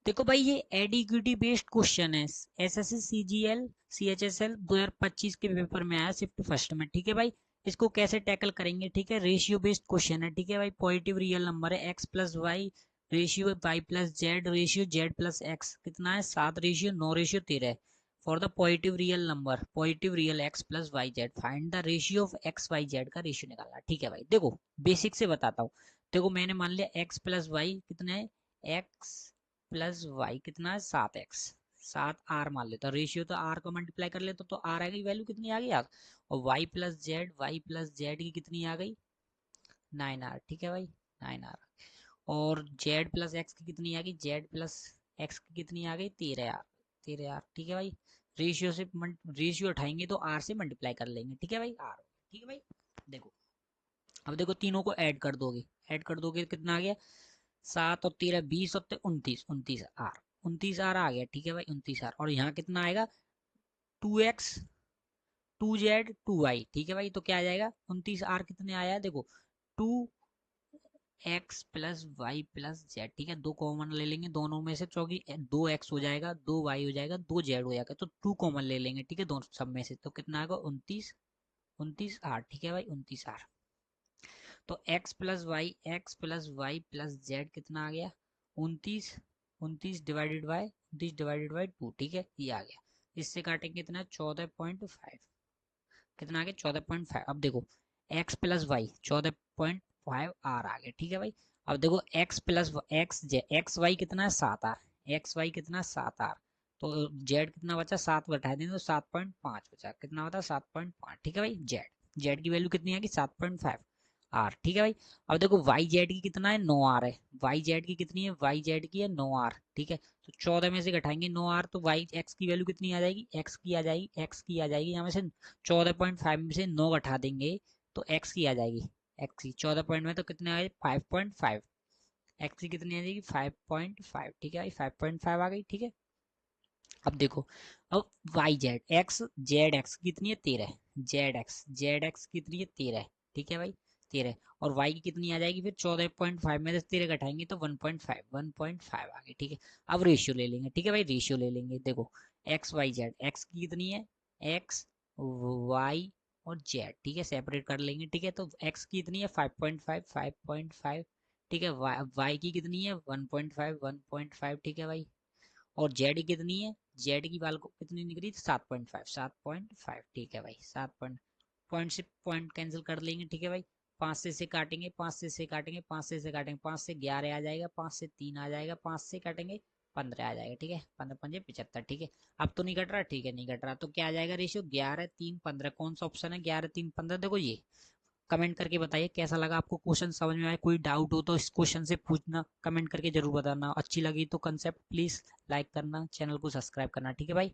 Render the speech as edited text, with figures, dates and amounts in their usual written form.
देखो भाई ये एडिक्यूटी बेस्ड क्वेश्चन है, एसएससी सीजीएल सीएचएसएल 2025 के पेपर में आया शिफ्ट फर्स्ट में। ठीक है भाई, इसको कैसे टैकल करेंगे? ठीक है, रेशियो बेस्ड क्वेश्चन है। ठीक है भाई, पॉजिटिव रियल नंबर है x plus y, ratio y plus z, ratio z plus x कितना है 7, ratio 9, ratio 13 for the positive real number, positive real x plus y z, find the ratio of x y z का ratio निकालना। ठीक है भाई, देखो basic से बताता हूँ। देखो मैंने मान लिया एक्स प्लस वाई कितना है, एक्स प्लस वाई कितना है 7x, 7r मान लेता, रेशियो तो r को मल्टीप्लाई कर लेते तो r आ गई, वैल्यू कितनी आ गई यार। और वाई प्लस जेड की कितनी आ गई 9r। ठीक है भाई 9r। और जेड प्लस एक्स की कितनी आ गई, जेड प्लस एक्स की कितनी आ गई 13r, 13r। ठीक है भाई, रेशियो से रेशियो उठाएंगे तो r से मल्टीप्लाई कर लेंगे। ठीक है भाई r। ठीक है भाई, देखो अब देखो तीनों को ऐड कर दोगे कितना आ गया 7 और 13 20 और 29, 29r, 29r आ गया। ठीक है भाई 29r, और यहाँ कितना आएगा 2x 2z 2y। ठीक है भाई, तो क्या आ जाएगा 29r कितने आया देखो 2x plus y plus Z. ठीक है, दो कॉमन ले लेंगे दोनों में से, चौकी 2x हो जाएगा, 2y हो जाएगा, 2z हो जाएगा, तो 2 कॉमन ले लेंगे। ठीक है, दोनों सब में से, तो कितना आएगा 29 ठीक है भाई 29r। तो x plus y plus z कितना आ गया 29, 29 डिवाइडेड बाई 2। ठीक है, ये आ गया। इससे काटेंगे कितना 14.5, कितना आ गया 14.5। अब देखो एक्स प्लस वाई 14.5 आर आ गया। ठीक है भाई, अब देखो एक्स प्लस एक्स वाई कितना है 7 आर, एक्स वाई कितना 7 आर, तो जेड कितना बचा 7 बटा देंगे तो 7.5 बचा, कितना बता 7.5। ठीक है भाई, जेड जेड की वैल्यू कितनी आ गई 7.5 आर। ठीक है भाई, अब देखो वाई जेड की कितना है 9 आर है, वाई जेड की कितनी है, वाई जेड की है 9 आर। ठीक है, तो 14 में से घटाएंगे 9 आर, तो वाई एक्स की वैल्यू कितनी आ जाएगी, एक्स की आ जाएगी यहाँ में से 14.5 में से 9 घटा देंगे तो एक्स की आ जाएगी, एक्स की 14 पॉइंट में तो कितने आ गए 5.5, एक्स की कितनी आ जाएगी 5.5। ठीक है भाई 5.5 आ गई। ठीक है, अब देखो अब वाई जेड एक्स कितनी है 13, जेड एक्स कितनी है 13। ठीक है भाई 13, और वाई की कितनी आ जाएगी फिर 14.5 में से 13 घटाएंगे तो 1.5 आ गई। ठीक है, अब रेशियो ले लेंगे। ठीक है भाई, रेशियो ले लेंगे, देखो एक्स वाई जेड, एक्स की कितनी है एक्स वाई और जेड। ठीक है, सेपरेट कर लेंगे। ठीक है, तो एक्स की कितनी है 5.5। ठीक है, वाई की कितनी है 1.5। ठीक है भाई, और जेड कितनी है, जेड की वाल को कितनी निकली 7.5। ठीक है भाई 7 पॉइंट से पॉइंट कैंसिल कर लेंगे। ठीक है भाई, 5 से काटेंगे, 5 से काटेंगे, 5 से काटेंगे, 5 से 11 आ जाएगा, 5 से 3 आ जाएगा, 5 से काटेंगे 15 आ जाएगा। ठीक है, 15 पंजे 75। ठीक है, अब तो नहीं कट रहा, ठीक है नहीं कट रहा, तो क्या आ जाएगा रेशियो 11 3 15। कौन सा ऑप्शन है 11 3 15, देखो ये। कमेंट करके बताइए कैसा लगा आपको क्वेश्चन, समझ में आया, कोई डाउट हो तो इस क्वेश्चन से पूछना, कमेंट करके जरूर बताना। अच्छी लगी तो कंसेप्ट प्लीज लाइक करना, चैनल को सब्सक्राइब करना। ठीक है भाई।